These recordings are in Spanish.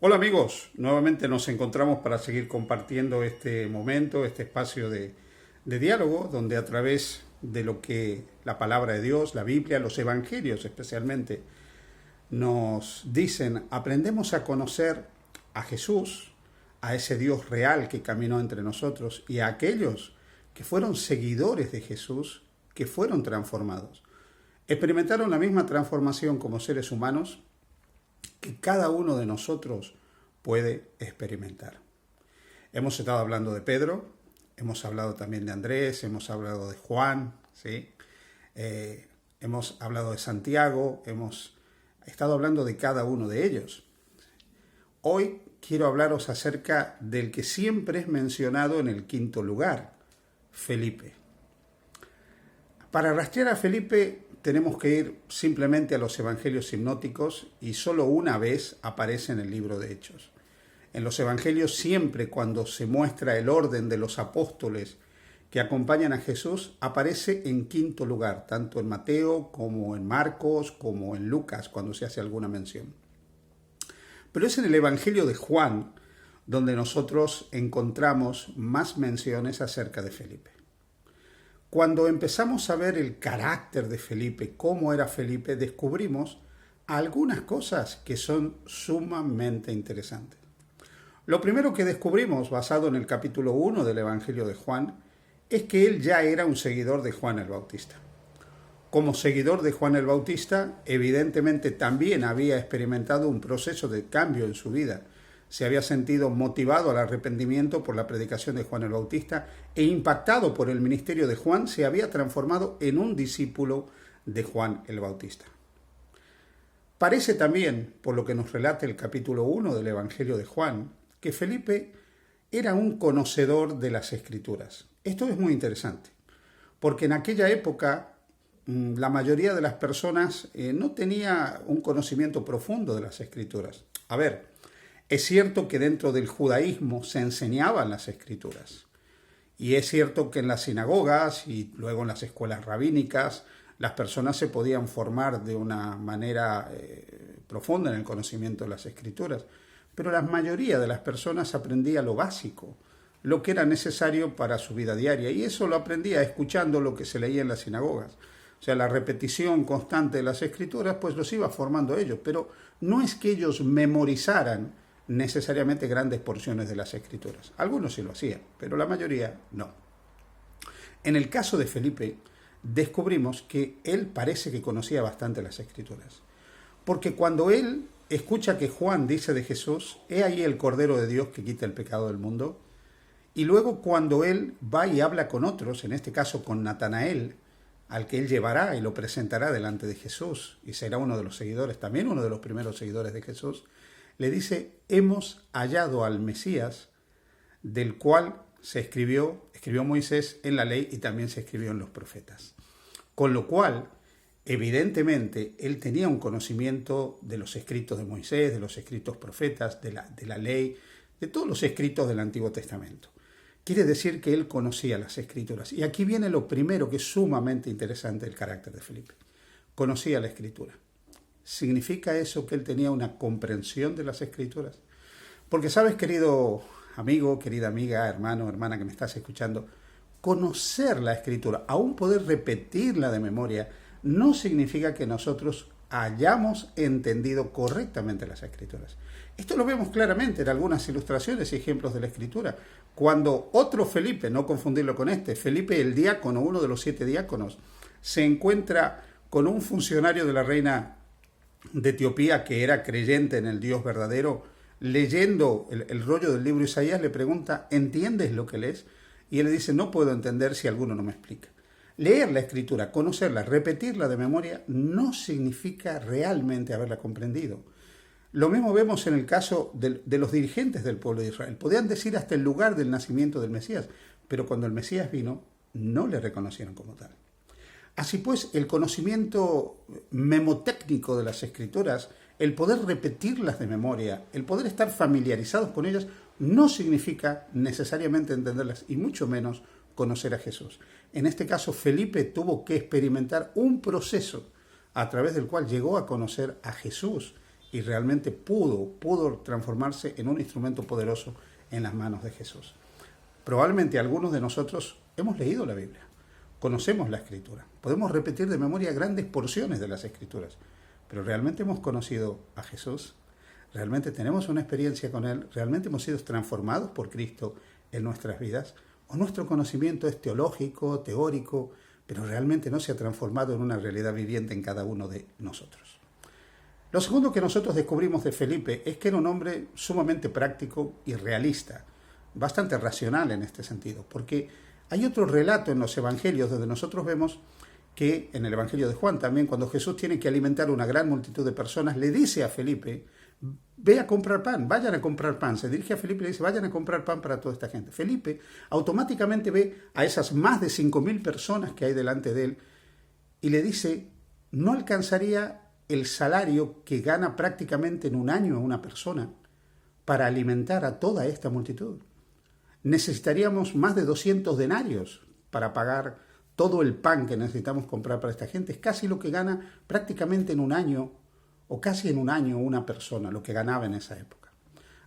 Hola amigos, nuevamente nos encontramos para seguir compartiendo este momento, este espacio de diálogo, donde a través de lo que la palabra de Dios, la Biblia, los evangelios especialmente, nos dicen, aprendemos a conocer a Jesús, a ese Dios real que caminó entre nosotros y a aquellos que fueron seguidores de Jesús, que fueron transformados. Experimentaron la misma transformación como seres humanos que cada uno de nosotros puede experimentar. Hemos estado hablando de Pedro, hemos hablado también de Andrés, hemos hablado de Juan, ¿sí? Hemos hablado de Santiago, hemos estado hablando de cada uno de ellos. Hoy quiero hablaros acerca del que siempre es mencionado en el quinto lugar, Felipe. Para rastrear a Felipe tenemos que ir simplemente a los evangelios sinópticos y solo una vez aparece en el libro de Hechos. En los evangelios siempre cuando se muestra el orden de los apóstoles que acompañan a Jesús aparece en quinto lugar, tanto en Mateo como en Marcos como en Lucas cuando se hace alguna mención. Pero es en el evangelio de Juan donde nosotros encontramos más menciones acerca de Felipe. Cuando empezamos a ver el carácter de Felipe, cómo era Felipe, descubrimos algunas cosas que son sumamente interesantes. Lo primero que descubrimos, basado en el capítulo 1 del Evangelio de Juan, es que él ya era un seguidor de Juan el Bautista. Como seguidor de Juan el Bautista, evidentemente también había experimentado un proceso de cambio en su vida. Se había sentido motivado al arrepentimiento por la predicación de Juan el Bautista e impactado por el ministerio de Juan, se había transformado en un discípulo de Juan el Bautista. Parece también, por lo que nos relata el capítulo 1 del Evangelio de Juan, que Felipe era un conocedor de las Escrituras. Esto es muy interesante, porque en aquella época la mayoría de las personas no tenía un conocimiento profundo de las Escrituras. A ver, es cierto que dentro del judaísmo se enseñaban las Escrituras. Y es cierto que en las sinagogas y luego en las escuelas rabínicas las personas se podían formar de una manera profunda en el conocimiento de las Escrituras. Pero la mayoría de las personas aprendía lo básico, lo que era necesario para su vida diaria. Y eso lo aprendía escuchando lo que se leía en las sinagogas. O sea, la repetición constante de las Escrituras pues los iba formando ellos. Pero no es que ellos memorizaran necesariamente grandes porciones de las Escrituras. Algunos sí lo hacían, pero la mayoría no. En el caso de Felipe, descubrimos que él parece que conocía bastante las Escrituras. Porque cuando él escucha que Juan dice de Jesús, he ahí el Cordero de Dios que quita el pecado del mundo, y luego cuando él va y habla con otros, en este caso con Natanael, al que él llevará y lo presentará delante de Jesús, y será uno de los seguidores, también uno de los primeros seguidores de Jesús, le dice, hemos hallado al Mesías, del cual escribió Moisés en la ley y también se escribió en los profetas. Con lo cual, evidentemente, él tenía un conocimiento de los escritos de Moisés, de los escritos profetas, de la ley, de todos los escritos del Antiguo Testamento. Quiere decir que él conocía las Escrituras. Y aquí viene lo primero que es sumamente interesante del carácter de Felipe. Conocía la Escritura. ¿Significa eso que él tenía una comprensión de las Escrituras? Porque sabes, querido amigo, querida amiga, hermano, hermana que me estás escuchando, conocer la Escritura, aún poder repetirla de memoria, no significa que nosotros hayamos entendido correctamente las Escrituras. Esto lo vemos claramente en algunas ilustraciones y ejemplos de la Escritura. Cuando otro Felipe, no confundirlo con este, Felipe el diácono, uno de los 7 diáconos, se encuentra con un funcionario de la reina de Etiopía que era creyente en el Dios verdadero, leyendo el rollo del libro de Isaías, le pregunta, ¿entiendes lo que lees? Y él le dice, no puedo entender si alguno no me explica. Leer la Escritura, conocerla, repetirla de memoria, no significa realmente haberla comprendido. Lo mismo vemos en el caso de los dirigentes del pueblo de Israel. Podían decir hasta el lugar del nacimiento del Mesías, pero cuando el Mesías vino, no le reconocieron como tal. Así pues, el conocimiento memotécnico de las Escrituras, el poder repetirlas de memoria, el poder estar familiarizados con ellas, no significa necesariamente entenderlas y mucho menos conocer a Jesús. En este caso, Felipe tuvo que experimentar un proceso a través del cual llegó a conocer a Jesús y realmente pudo transformarse en un instrumento poderoso en las manos de Jesús. Probablemente algunos de nosotros hemos leído la Biblia, conocemos la Escritura, podemos repetir de memoria grandes porciones de las Escrituras, pero ¿realmente hemos conocido a Jesús? ¿Realmente tenemos una experiencia con Él? ¿Realmente hemos sido transformados por Cristo en nuestras vidas? ¿O nuestro conocimiento es teológico, teórico, pero realmente no se ha transformado en una realidad viviente en cada uno de nosotros? Lo segundo que nosotros descubrimos de Felipe es que era un hombre sumamente práctico y realista, bastante racional en este sentido, porque hay otro relato en los evangelios donde nosotros vemos que en el evangelio de Juan también, cuando Jesús tiene que alimentar a una gran multitud de personas, le dice a Felipe: ve a comprar pan, vayan a comprar pan. Se dirige a Felipe y le dice: vayan a comprar pan para toda esta gente. Felipe automáticamente ve a esas más de 5.000 personas que hay delante de él y le dice: no alcanzaría el salario que gana prácticamente en un año una persona para alimentar a toda esta multitud. Necesitaríamos más de 200 denarios para pagar todo el pan que necesitamos comprar para esta gente. Es casi lo que gana prácticamente en un año, o casi en un año, una persona, lo que ganaba en esa época.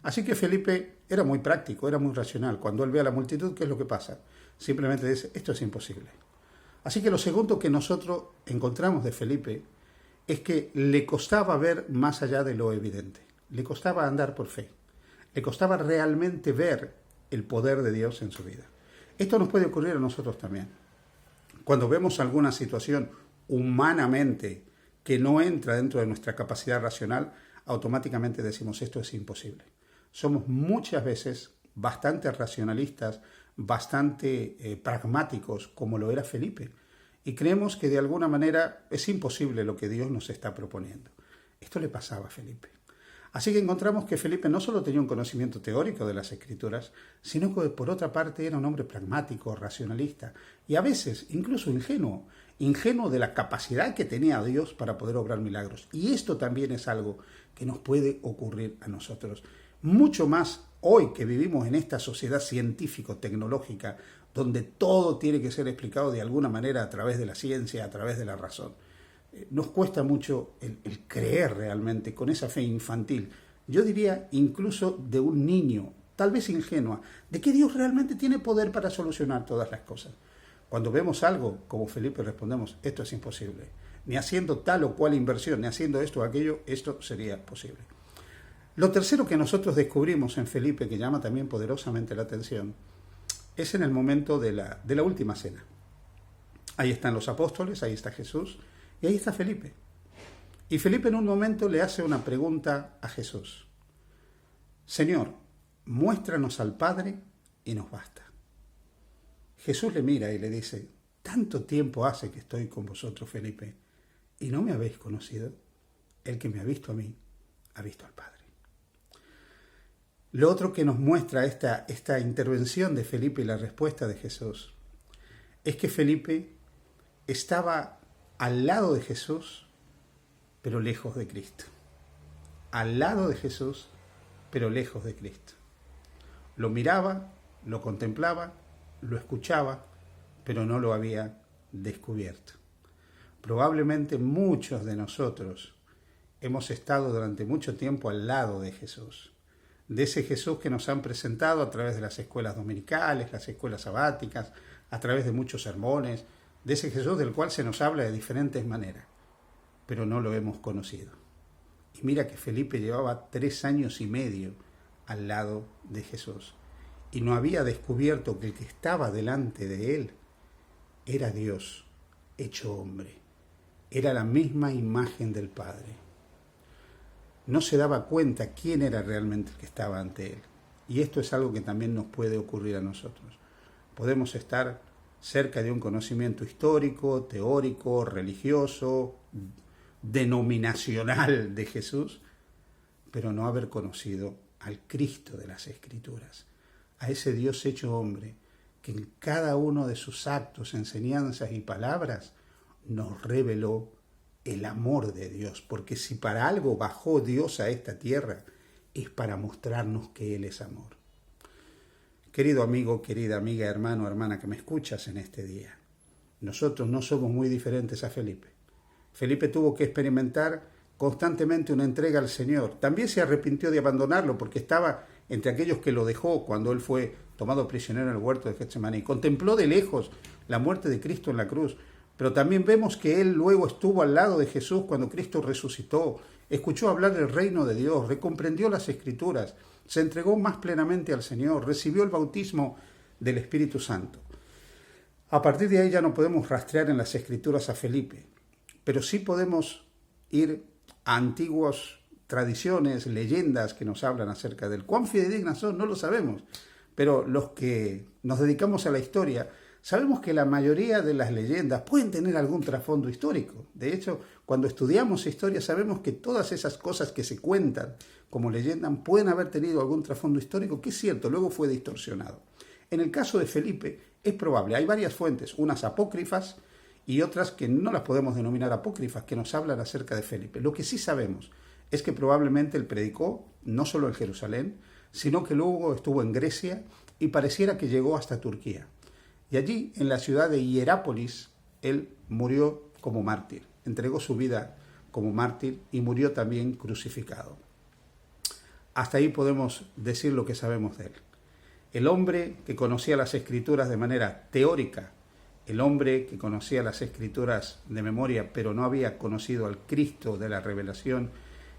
Así que Felipe era muy práctico, era muy racional. Cuando él ve a la multitud, ¿qué es lo que pasa? Simplemente dice: esto es imposible. Así que lo segundo que nosotros encontramos de Felipe es que le costaba ver más allá de lo evidente. Le costaba andar por fe. Le costaba realmente ver el poder de Dios en su vida. Esto nos puede ocurrir a nosotros también. Cuando vemos alguna situación humanamente que no entra dentro de nuestra capacidad racional, automáticamente decimos: esto es imposible. Somos muchas veces bastante racionalistas, bastante pragmáticos, como lo era Felipe, y creemos que de alguna manera es imposible lo que Dios nos está proponiendo. Esto le pasaba a Felipe. Así que encontramos que Felipe no solo tenía un conocimiento teórico de las Escrituras, sino que por otra parte era un hombre pragmático, racionalista y a veces incluso ingenuo de la capacidad que tenía Dios para poder obrar milagros. Y esto también es algo que nos puede ocurrir a nosotros. Mucho más hoy que vivimos en esta sociedad científico-tecnológica, donde todo tiene que ser explicado de alguna manera a través de la ciencia, a través de la razón. Nos cuesta mucho el creer realmente con esa fe infantil, yo diría incluso de un niño, tal vez ingenua, de que Dios realmente tiene poder para solucionar todas las cosas. Cuando vemos algo, como Felipe, respondemos: esto es imposible. Ni haciendo tal o cual inversión, ni haciendo esto o aquello, esto sería posible. Lo tercero que nosotros descubrimos en Felipe, que llama también poderosamente la atención, es en el momento de la última cena. Ahí están los apóstoles, ahí está Jesús, y ahí está Felipe. Y Felipe en un momento le hace una pregunta a Jesús: Señor, muéstranos al Padre y nos basta. Jesús le mira y le dice: tanto tiempo hace que estoy con vosotros, Felipe, y no me habéis conocido. El que me ha visto a mí, ha visto al Padre. Lo otro que nos muestra esta intervención de Felipe y la respuesta de Jesús es que Felipe estaba al lado de Jesús, pero lejos de Cristo. Al lado de Jesús, pero lejos de Cristo. Lo miraba, lo contemplaba, lo escuchaba, pero no lo había descubierto. Probablemente muchos de nosotros hemos estado durante mucho tiempo al lado de Jesús, de ese Jesús que nos han presentado a través de las escuelas dominicales, las escuelas sabáticas, a través de muchos sermones, de ese Jesús del cual se nos habla de diferentes maneras, pero no lo hemos conocido. Y mira que Felipe llevaba 3 años y medio al lado de Jesús y no había descubierto que el que estaba delante de él era Dios hecho hombre, era la misma imagen del Padre. No se daba cuenta quién era realmente el que estaba ante él. Y esto es algo que también nos puede ocurrir a nosotros. Podemos estar cerca de un conocimiento histórico, teórico, religioso, denominacional de Jesús, pero no haber conocido al Cristo de las Escrituras, a ese Dios hecho hombre, que en cada uno de sus actos, enseñanzas y palabras nos reveló el amor de Dios, porque si para algo bajó Dios a esta tierra, es para mostrarnos que Él es amor. Querido amigo, querida amiga, hermano, hermana que me escuchas en este día, nosotros no somos muy diferentes a Felipe. Felipe tuvo que experimentar constantemente una entrega al Señor. También se arrepintió de abandonarlo porque estaba entre aquellos que lo dejó cuando él fue tomado prisionero en el huerto de Getsemaní. Contempló de lejos la muerte de Cristo en la cruz, pero también vemos que él luego estuvo al lado de Jesús cuando Cristo resucitó, escuchó hablar del reino de Dios, recomprendió las Escrituras, se entregó más plenamente al Señor, recibió el bautismo del Espíritu Santo. A partir de ahí ya no podemos rastrear en las Escrituras a Felipe, pero sí podemos ir a antiguas tradiciones, leyendas que nos hablan acerca de él. ¿Cuán fidedignas son? No lo sabemos, pero los que nos dedicamos a la historia sabemos que la mayoría de las leyendas pueden tener algún trasfondo histórico. De hecho, cuando estudiamos historia sabemos que todas esas cosas que se cuentan como leyendas pueden haber tenido algún trasfondo histórico que es cierto, luego fue distorsionado. En el caso de Felipe es probable, hay varias fuentes, unas apócrifas y otras que no las podemos denominar apócrifas, que nos hablan acerca de Felipe. Lo que sí sabemos es que probablemente él predicó no solo en Jerusalén, sino que luego estuvo en Grecia y pareciera que llegó hasta Turquía. Y allí, en la ciudad de Hierápolis, él murió como mártir, entregó su vida como mártir y murió también crucificado. Hasta ahí podemos decir lo que sabemos de él. El hombre que conocía las Escrituras de manera teórica, el hombre que conocía las Escrituras de memoria, pero no había conocido al Cristo de la revelación,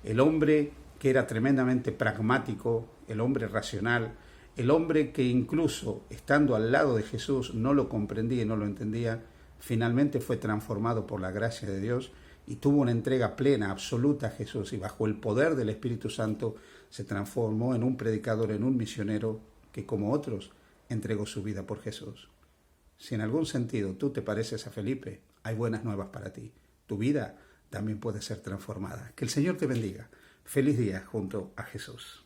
el hombre que era tremendamente pragmático, el hombre racional, el hombre que incluso estando al lado de Jesús no lo comprendía y no lo entendía, finalmente fue transformado por la gracia de Dios y tuvo una entrega plena, absoluta a Jesús, y bajo el poder del Espíritu Santo se transformó en un predicador, en un misionero que, como otros, entregó su vida por Jesús. Si en algún sentido tú te pareces a Felipe, hay buenas nuevas para ti. Tu vida también puede ser transformada. Que el Señor te bendiga. Feliz día junto a Jesús.